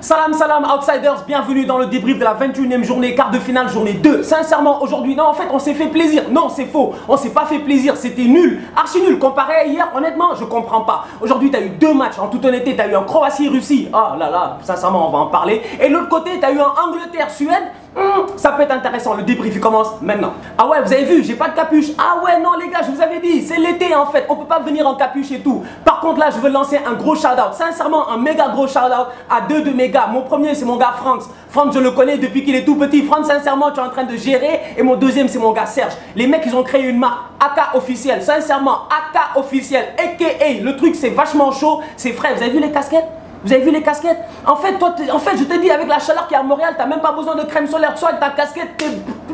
Salam salam outsiders, bienvenue dans le débrief de la 21e journée, quart de finale, journée 2. Sincèrement, aujourd'hui, non, en fait, on s'est fait plaisir. Non, c'est faux, on s'est pas fait plaisir, c'était nul, archi nul. Comparé à hier, honnêtement, je comprends pas. Aujourd'hui, tu as eu deux matchs, en toute honnêteté, tu as eu un Croatie-Russie. Oh là là, sincèrement, on va en parler. Et de l'autre côté, tu as eu un Angleterre-Suède. Ça peut être intéressant, le débrief il commence maintenant. Ah ouais, vous avez vu, j'ai pas de capuche. Ah ouais, non les gars, je vous avais dit, c'est l'été en fait, on peut pas venir en capuche et tout. Par contre là, je veux lancer un gros shout-out, sincèrement un méga gros shout-out à deux de mes gars. Mon premier c'est mon gars Franz. Franz, je le connais depuis qu'il est tout petit. Franz, sincèrement, tu es en train de gérer. Et mon deuxième c'est mon gars Serge. Les mecs, ils ont créé une marque AK officielle, sincèrement, AK officielle, a.k.a. le truc c'est vachement chaud, c'est frais. Vous avez vu les casquettes? Vous avez vu les casquettes? En fait, toi, je te dis, avec la chaleur qu'il y a à Montréal, t'as même pas besoin de crème solaire. Toi, avec ta casquette,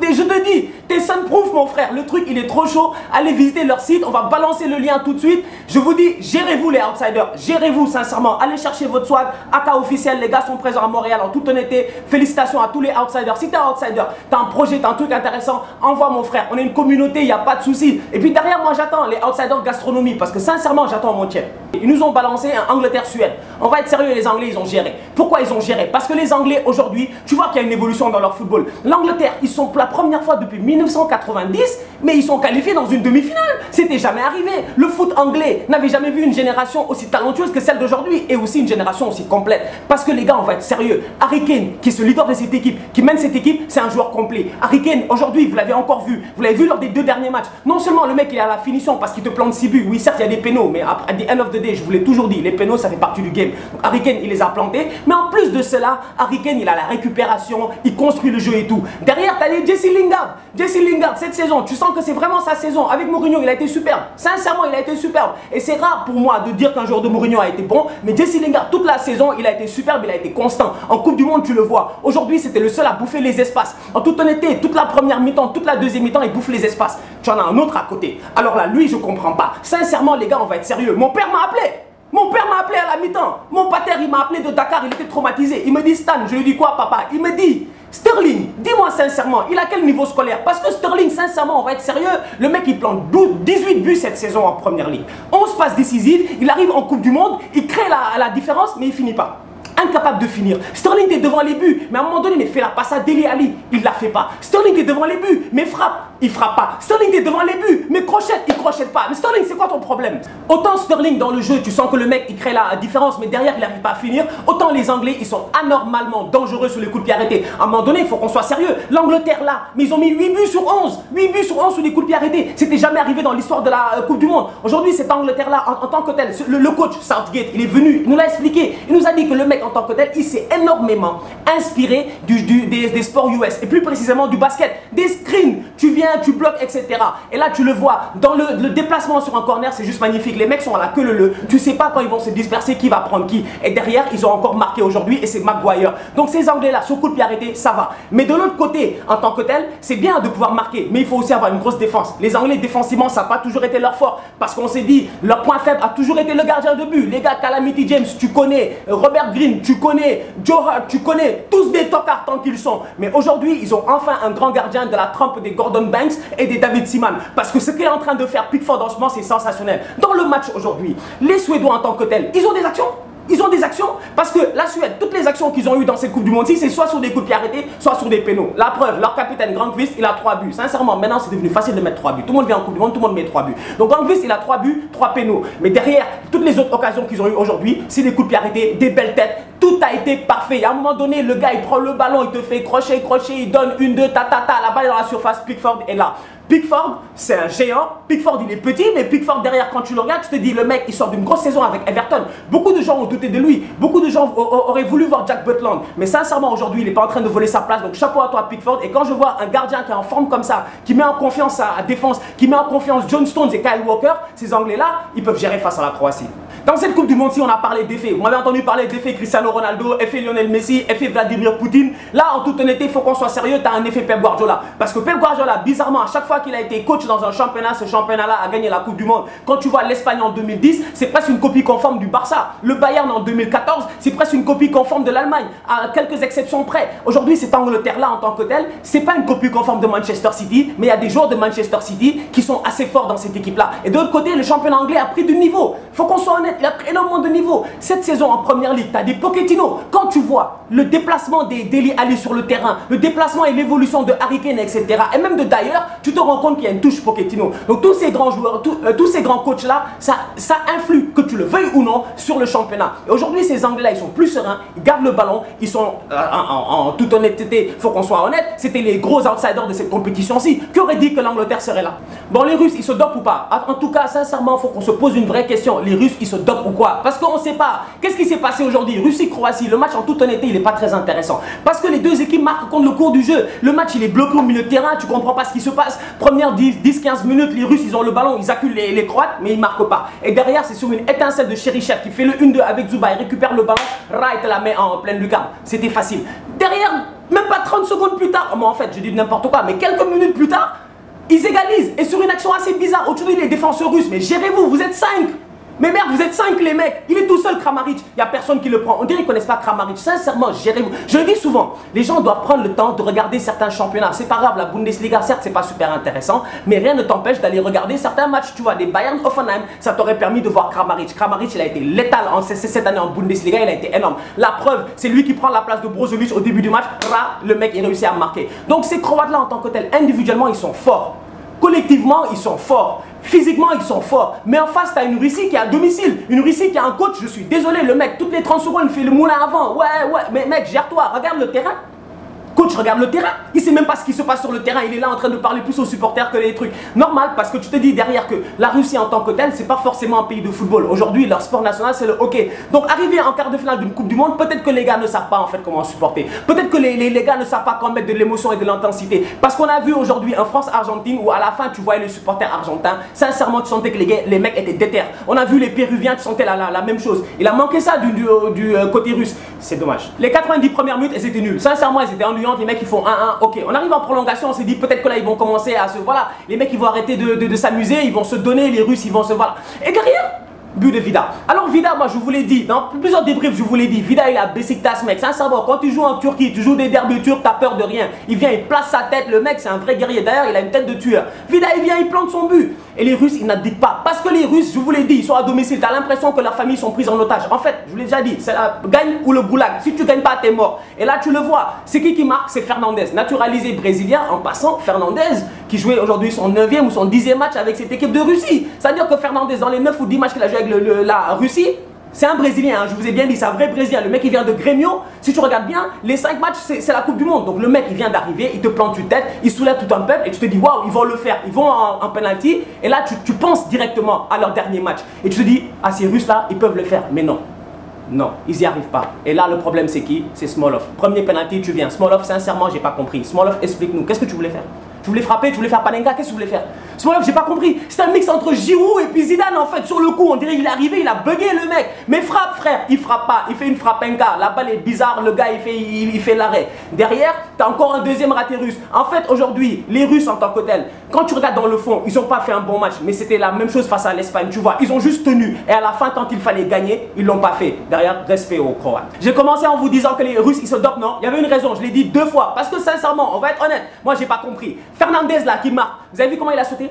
je te dis, t'es sunproof, mon frère. Le truc, il est trop chaud. Allez visiter leur site. On va balancer le lien tout de suite. Je vous dis, gérez-vous, les outsiders. Gérez-vous, sincèrement. Allez chercher votre swag. AK officiel, les gars sont présents à Montréal. En toute honnêteté, félicitations à tous les outsiders. Si t'es un outsider, t'as un projet, t'as un truc intéressant, envoie, mon frère. On est une communauté, il n'y a pas de souci. Et puis derrière, moi, j'attends les outsiders gastronomie. Parce que sincèrement, j'attends mon tiers. Ils nous ont balancé un Angleterre-Suède. On va être sérieux, les Anglais, ils ont géré. Pourquoi ils ont géré? Parce que les Anglais, aujourd'hui, tu vois qu'il y a une évolution dans leur football. L'Angleterre, ils sont pour la première fois depuis 1990, mais ils sont qualifiés dans une demi-finale. C'était jamais arrivé. Le foot anglais n'avait jamais vu une génération aussi talentueuse que celle d'aujourd'hui et aussi une génération aussi complète. Parce que les gars, on va être sérieux. Harry Kane, qui est ce leader de cette équipe, qui mène cette équipe, c'est un joueur complet. Harry Kane, aujourd'hui, vous l'avez encore vu. Vous l'avez vu lors des deux derniers matchs. Non seulement le mec, il est à la finition parce qu'il te plante 6 buts. Oui, certes, il y a des pénaux, mais à the end of the day, je vous l'ai toujours dit, les pénaux, ça fait partie du game. Donc, Harry Kane, il les a plantés. Mais en plus de cela, Harry Kane, il a la récupération, il construit le jeu et tout. Derrière, tu as les Jesse Lingard. Jesse Lingard, cette saison, tu sens que c'est vraiment sa saison. Avec Mourinho, il a été superbe. Sincèrement, il a été superbe. Et c'est rare pour moi de dire qu'un joueur de Mourinho a été bon. Mais Jesse Lingard, toute la saison, il a été superbe, il a été constant. En Coupe du Monde, tu le vois. Aujourd'hui, c'était le seul à bouffer les espaces. En toute honnêteté, toute la première mi-temps, toute la deuxième mi-temps, il bouffe les espaces. Tu en as un autre à côté. Alors là, lui, je comprends pas. Sincèrement, les gars, on va être sérieux. Mon père m'a appelé. Mon père m'a appelé à la mi-temps. Mon pater, il m'a appelé de Dakar, il était traumatisé. Il me dit, Stan, je lui dis quoi, papa? Il me dit, Sterling, dis-moi sincèrement, il a quel niveau scolaire? Parce que Sterling, sincèrement, on va être sérieux, le mec, il plante 18 buts cette saison en première ligue. 11 passes décisives, il arrive en Coupe du Monde, il crée la différence, mais il finit pas. Incapable de finir. Sterling est devant les buts, mais à un moment donné, mais fait la passe à Dele Alli, il la fait pas. Sterling est devant les buts, mais frappe, il frappe pas. Sterling est devant les buts, mais crochette, il crochette pas. Mais Sterling, c'est quoi ton problème? Autant Sterling dans le jeu, tu sens que le mec, il crée la différence, mais derrière, il n'arrive pas à finir. Autant les Anglais, ils sont anormalement dangereux sur les coups de pied arrêtés. À un moment donné, il faut qu'on soit sérieux. L'Angleterre, là, mais ils ont mis 8 buts sur 11. 8 buts sur 11 sur les coups de pied arrêtés. C'était jamais arrivé dans l'histoire de la Coupe du Monde. Aujourd'hui, cette Angleterre-là, en tant que tel, le coach Southgate, il est venu, il nous l'a expliqué. Il nous a dit que le mec, en tant que tel, il s'est énormément inspiré des sports US et plus précisément du basket, des screens, tu viens, tu bloques, etc. Et là tu le vois, dans le déplacement sur un corner, c'est juste magnifique, les mecs sont à la queue leu, tu sais pas quand ils vont se disperser, qui va prendre qui, et derrière ils ont encore marqué aujourd'hui et c'est Maguire. Donc ces Anglais là, sur coup de pied arrêté, ça va. Mais de l'autre côté, en tant que tel, c'est bien de pouvoir marquer, mais il faut aussi avoir une grosse défense. Les Anglais défensivement, ça n'a pas toujours été leur fort, parce qu'on s'est dit, leur point faible a toujours été le gardien de but. Les gars, Calamity James, tu connais, Robert Green, tu connais, Joe Hart, tu connais, tous des tocards tant qu'ils sont. Mais aujourd'hui, ils ont enfin un grand gardien de la trempe des Gordon Banks et des David Seaman. Parce que ce qu'est en train de faire Pickford en ce moment, c'est sensationnel. Dans le match aujourd'hui, les Suédois en tant que tels, ils ont des actions. Ils ont des actions parce que la Suède, toutes les actions qu'ils ont eues dans cette Coupe du Monde, c'est soit sur des coups de pied arrêtés, soit sur des pénaux. La preuve, leur capitaine Granqvist, il a 3 buts. Sincèrement, maintenant c'est devenu facile de mettre 3 buts. Tout le monde vient en Coupe du Monde, tout le monde met 3 buts. Donc Granqvist, il a 3 buts, 3 pénaux. Mais derrière, toutes les autres occasions qu'ils ont eues aujourd'hui, c'est des coups de pied arrêtés, des belles têtes. Tout a été parfait. À un moment donné, le gars, il prend le ballon, il te fait crochet, il donne une, deux, ta, la balle est dans la surface, Pickford est là. Pickford, c'est un géant. Pickford, il est petit, mais Pickford, derrière, quand tu le regardes, tu te dis, le mec, il sort d'une grosse saison avec Everton. Beaucoup de gens ont douté de lui. Beaucoup de gens auraient voulu voir Jack Butland. Mais sincèrement, aujourd'hui, il n'est pas en train de voler sa place. Donc, chapeau à toi, Pickford. Et quand je vois un gardien qui est en forme comme ça, qui met en confiance sa défense, qui met en confiance John Stones et Kyle Walker, ces Anglais-là, ils peuvent gérer face à la Croatie. Dans cette Coupe du Monde, si on a parlé d'effets, vous m'avez entendu parler d'effets Cristiano Ronaldo, effet Lionel Messi, effet Vladimir Poutine. Là, en toute honnêteté, il faut qu'on soit sérieux, tu as un effet Pep Guardiola. Parce que Pep Guardiola, bizarrement, à chaque fois qu'il a été coach dans un championnat, ce championnat-là a gagné la Coupe du Monde. Quand tu vois l'Espagne en 2010, c'est presque une copie conforme du Barça. Le Bayern en 2014, c'est presque une copie conforme de l'Allemagne, à quelques exceptions près. Aujourd'hui, cette Angleterre-là, en tant que telle, c'est pas une copie conforme de Manchester City, mais il y a des joueurs de Manchester City qui sont assez forts dans cette équipe-là. Et de l'autre côté, le championnat anglais a pris du niveau. Faut qu'on soit honnête. il a pris énormément de niveau. Cette saison en première ligue, tu as des Pochettino. Quand tu vois le déplacement des Dele Alli sur le terrain, le déplacement et l'évolution de Harry Kane, etc. et même de Dyer, tu te rends compte qu'il y a une touche Pochettino. Donc tous ces grands joueurs, tous ces grands coachs là, ça influe, que tu le veuilles ou non, sur le championnat. Et aujourd'hui, ces Anglais, ils sont plus sereins, ils gardent le ballon, ils sont en toute honnêteté, il faut qu'on soit honnête, c'était les gros outsiders de cette compétition-ci. Qui aurait dit que l'Angleterre serait là? Bon, les Russes, ils se dopent ou pas? En tout cas, sincèrement, il faut qu'on se pose une vraie question. Les Russes, ils se dopent ou quoi? Parce qu'on ne sait pas. Qu'est-ce qui s'est passé aujourd'hui? Russie-Croatie, le match en toute honnêteté, il n'est pas très intéressant. Parce que les deux équipes marquent contre le cours du jeu. Le match, il est bloqué au milieu de terrain, tu ne comprends pas ce qui se passe. Première 10-15 minutes, les Russes, ils ont le ballon, ils acculent les Croates, mais ils ne marquent pas. Et derrière, c'est sur une étincelle de Cherichev qui fait le 1-2 avec Zuba, il récupère le ballon, Ra te la met en pleine lucarne. C'était facile. Derrière, même pas 30 secondes plus tard, moi en fait, je dis n'importe quoi, mais quelques minutes plus tard, ils égalisent. Et sur une action assez bizarre, aujourd'hui les défenseurs russes, mais gérez-vous, vous êtes 5. Mais merde, vous êtes 5 les mecs. Il est tout seul Kramaric. Il n'y a personne qui le prend. On dirait qu'ils ne connaissent pas Kramaric. Sincèrement, gérez-vous. Je le dis souvent, les gens doivent prendre le temps de regarder certains championnats. C'est pas grave, la Bundesliga, certes, c'est pas super intéressant, mais rien ne t'empêche d'aller regarder certains matchs. Tu vois, des Bayern Offenheim, ça t'aurait permis de voir Kramaric. Kramaric, il a été létal cette année en Bundesliga, il a été énorme. La preuve, c'est lui qui prend la place de Brozovic au début du match. Ra, le mec, il réussit à marquer. Donc ces Croates-là, en tant que tels, individuellement, ils sont forts. Collectivement, ils sont forts. Physiquement, ils sont forts. Mais en face, tu as une Russie qui est à domicile. Une Russie qui a un coach. Je suis désolé, le mec, toutes les 30 secondes, il fait le moulin avant. Ouais. Mais mec, gère-toi. Regarde le terrain. Coach regarde le terrain, il sait même pas ce qui se passe sur le terrain, il est là en train de parler plus aux supporters que les trucs. Normal, parce que tu te dis derrière que la Russie en tant que telle, c'est pas forcément un pays de football. Aujourd'hui, leur sport national, c'est le hockey. Donc arriver en quart de finale d'une Coupe du Monde, peut-être que les gars ne savent pas en fait comment supporter. Peut-être que les gars ne savent pas comment mettre de l'émotion et de l'intensité. Parce qu'on a vu aujourd'hui en France-Argentine où à la fin, tu voyais les supporters argentins, sincèrement, tu sentais que les mecs étaient déter. On a vu les Péruviens qui sentaient la même chose. Il a manqué ça du côté russe. C'est dommage. Les 90 premières minutes, elles étaient nulles. Sincèrement, elles étaient ennuyantes. Les mecs, ils font 1-1. Ok, on arrive en prolongation. On s'est dit peut-être que là, ils vont commencer à se. Voilà, les mecs, ils vont arrêter de s'amuser. Ils vont se donner. Les Russes, ils vont se. Voilà. Et derrière, but de Vida. Alors, Vida, moi, je vous l'ai dit. Dans plusieurs débriefs, je vous l'ai dit. Vida, il a Beşiktaş, mec. Sincèrement, quand tu joues en Turquie, tu joues des derbys turcs, t'as peur de rien. Il vient, il place sa tête. Le mec, c'est un vrai guerrier. D'ailleurs, il a une tête de tueur. Vida, il vient, il plante son but. Et les Russes, ils n'abdiquent pas. Parce que les Russes, je vous l'ai dit, ils sont à domicile. Tu as l'impression que leurs familles sont prises en otage. En fait, je vous l'ai déjà dit, c'est la gagne ou le goulag. Si tu ne gagnes pas, tu es mort. Et là, tu le vois. C'est qui marque? C'est Fernandez. Naturalisé brésilien. En passant, Fernandez, qui jouait aujourd'hui son 9e ou son 10e match avec cette équipe de Russie. C'est-à-dire que Fernandez, dans les 9 ou 10 matchs qu'il a joué avec la Russie, c'est un Brésilien, hein, je vous ai bien dit, c'est un vrai Brésilien. Le mec, il vient de Grêmio. Si tu regardes bien, les 5 matchs, c'est la Coupe du Monde. Donc le mec, il vient d'arriver, il te plante une tête, il soulève tout un peuple et tu te dis, waouh, ils vont le faire. Ils vont en penalty. Et là, tu penses directement à leur dernier match. Et tu te dis, ah, ces Russes-là, ils peuvent le faire. Mais non. Non, ils n'y arrivent pas. Et là, le problème, c'est qui? C'est Smolov. Premier penalty, tu viens. Smolov, sincèrement, j'ai pas compris. Smolov, explique-nous. Qu'est-ce que tu voulais faire? Tu voulais frapper, tu voulais faire Panenka, qu'est-ce que tu voulais faire? Smolov, j'ai pas compris. C'est un mix entre Giroud et puis Zidane en fait. Sur le coup, on dirait qu'il est arrivé, il a bugué le mec. Mais frappe, frère, il frappe pas. Il fait une frappenka. La balle est bizarre, le gars il fait l'arrêt. Derrière, tu as encore un deuxième raté russe. En fait, aujourd'hui, les Russes en tant que tels, quand tu regardes dans le fond, ils n'ont pas fait un bon match. Mais c'était la même chose face à l'Espagne, tu vois. Ils ont juste tenu. Et à la fin, quand il fallait gagner, ils l'ont pas fait. Derrière, respect aux Croates. J'ai commencé en vous disant que les Russes, ils se dopent, non? Il y avait une raison, je l'ai dit 2 fois. Parce que sincèrement, on va être honnête, moi j'ai pas compris. Fernandez là qui marque, vous avez vu comment il a sauté?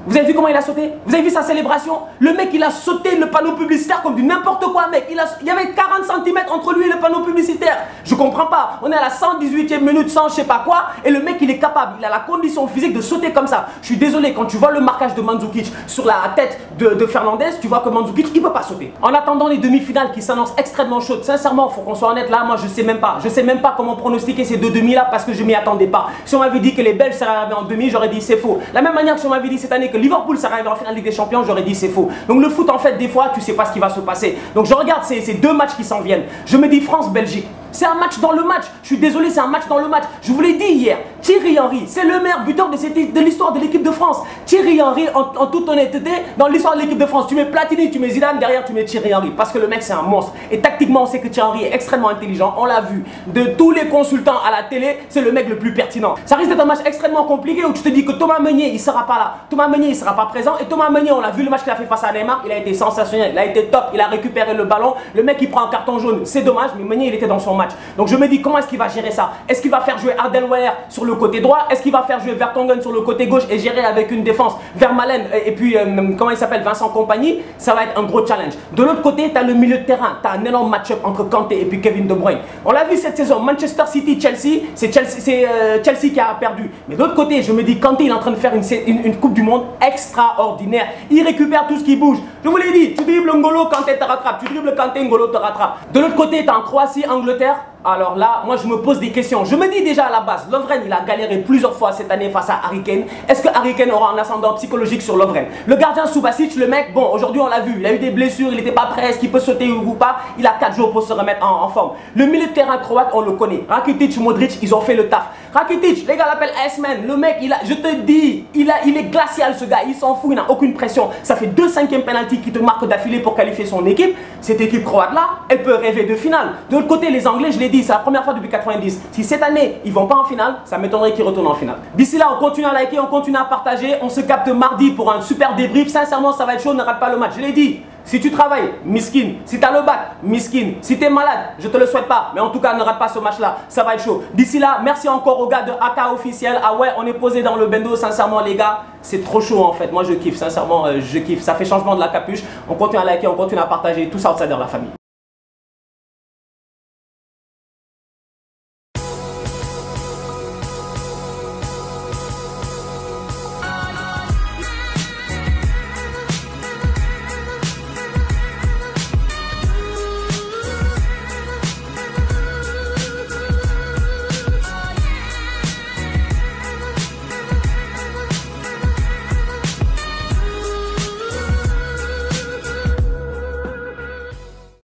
Vous avez vu comment il a sauté? Vous avez vu sa célébration? Le mec, il a sauté le panneau publicitaire comme du n'importe quoi, mec. Il y avait 40 cm entre lui et le panneau publicitaire. Je comprends pas. On est à la 118e minute, 100 je sais pas quoi. Et le mec, il est capable. Il a la condition physique de sauter comme ça. Je suis désolé, quand tu vois le marquage de Mandzukic sur la tête de Fernandez, tu vois que Mandzukic, il peut pas sauter. En attendant les demi-finales qui s'annoncent extrêmement chaudes, sincèrement, faut qu'on soit honnête là. Moi, je sais même pas. Je sais même pas comment pronostiquer ces 2 demi-là parce que je m'y attendais pas. Si on m'avait dit que les Belges seraient arrivés en demi, j'aurais dit c'est faux. La même manière que si on m'avait dit cette année que Liverpool serait arrivé en finale Ligue des Champions, j'aurais dit c'est faux. Donc le foot, en fait, des fois, tu sais pas ce qui va se passer. Donc je regarde ces 2 matchs qui s'en viennent. Je me dis France-Belgique. C'est un match dans le match. Je suis désolé, c'est un match dans le match. Je vous l'ai dit hier. Thierry Henry, c'est le meilleur buteur de l'histoire de l'équipe de France. Thierry Henry, en toute honnêteté, dans l'histoire de l'équipe de France, tu mets Platini, tu mets Zidane, derrière tu mets Thierry Henry. Parce que le mec, c'est un monstre. Et tactiquement, on sait que Thierry Henry est extrêmement intelligent. On l'a vu. De tous les consultants à la télé, c'est le mec le plus pertinent. Ça risque d'être un match extrêmement compliqué où tu te dis que Thomas Meunier, il sera pas là. Thomas Meunier, il sera pas présent. Et Thomas Meunier, on l'a vu le match qu'il a fait face à Neymar, il a été sensationnel. Il a été top. Il a récupéré le ballon. Le mec, il prend un carton jaune. C'est dommage, mais Meunier, il était dans son match. match. Donc je me dis, comment est-ce qu'il va gérer ça? Est-ce qu'il va faire jouer Ardenweller sur le côté droit? Est-ce qu'il va faire jouer Vertonghen sur le côté gauche et gérer avec une défense Vermaelen et puis, comment il s'appelle, Vincent Kompany? Ça va être un gros challenge. De l'autre côté, tu as le milieu de terrain. Tu as un énorme match-up entre Kanté et puis Kevin De Bruyne. On l'a vu cette saison, Manchester City-Chelsea, c'est Chelsea qui a perdu. Mais de l'autre côté, je me dis, Kanté, il est en train de faire une Coupe du Monde extraordinaire. Il récupère tout ce qui bouge. Je vous l'ai dit, tu dribbles N'Golo, Kanté te rattrape. Tu dribbles Kanté, N'Golo te rattrape. De l'autre côté, tu as en Croatie, Angleterre. Alors là, moi je me pose des questions. Je me dis déjà à la base, Lovren il a galéré plusieurs fois cette année face à Harry Kane. Est-ce que Harry Kane aura un ascendant psychologique sur Lovren? Le gardien Subasic, le mec, bon aujourd'hui on l'a vu, il a eu des blessures, il n'était pas prêt, est-ce qu'il peut sauter ou pas? Il a 4 jours pour se remettre en forme. Le milieu de terrain croate, on le connaît. Rakitic, Modric, ils ont fait le taf. Rakitic, les gars l'appellent Iceman. Le mec, je te dis, il est glacial ce gars, il s'en fout, il n'a aucune pression. Ça fait 2 5e penalty qui te marquent d'affilée pour qualifier son équipe. Cette équipe croate là, elle peut rêver de finale. De l'autre côté, les Anglais, je l'ai dit, c'est la première fois depuis 90. Si cette année, ils vont pas en finale, ça m'étonnerait qu'ils retournent en finale. D'ici là, on continue à liker, on continue à partager. On se capte mardi pour un super débrief. Sincèrement, ça va être chaud, ne rate pas le match. Je l'ai dit, si tu travailles, miskin. Si tu as le bac, miskin. Si tu es malade, je te le souhaite pas. Mais en tout cas, ne rate pas ce match-là. Ça va être chaud. D'ici là, merci encore aux gars de AK officiel. Ah ouais, on est posé dans le bendo. Sincèrement, les gars, c'est trop chaud en fait. Moi, je kiffe. Sincèrement, je kiffe. Ça fait changement de la capuche. On continue à liker, on continue à partager. Tout ça, outsider la famille.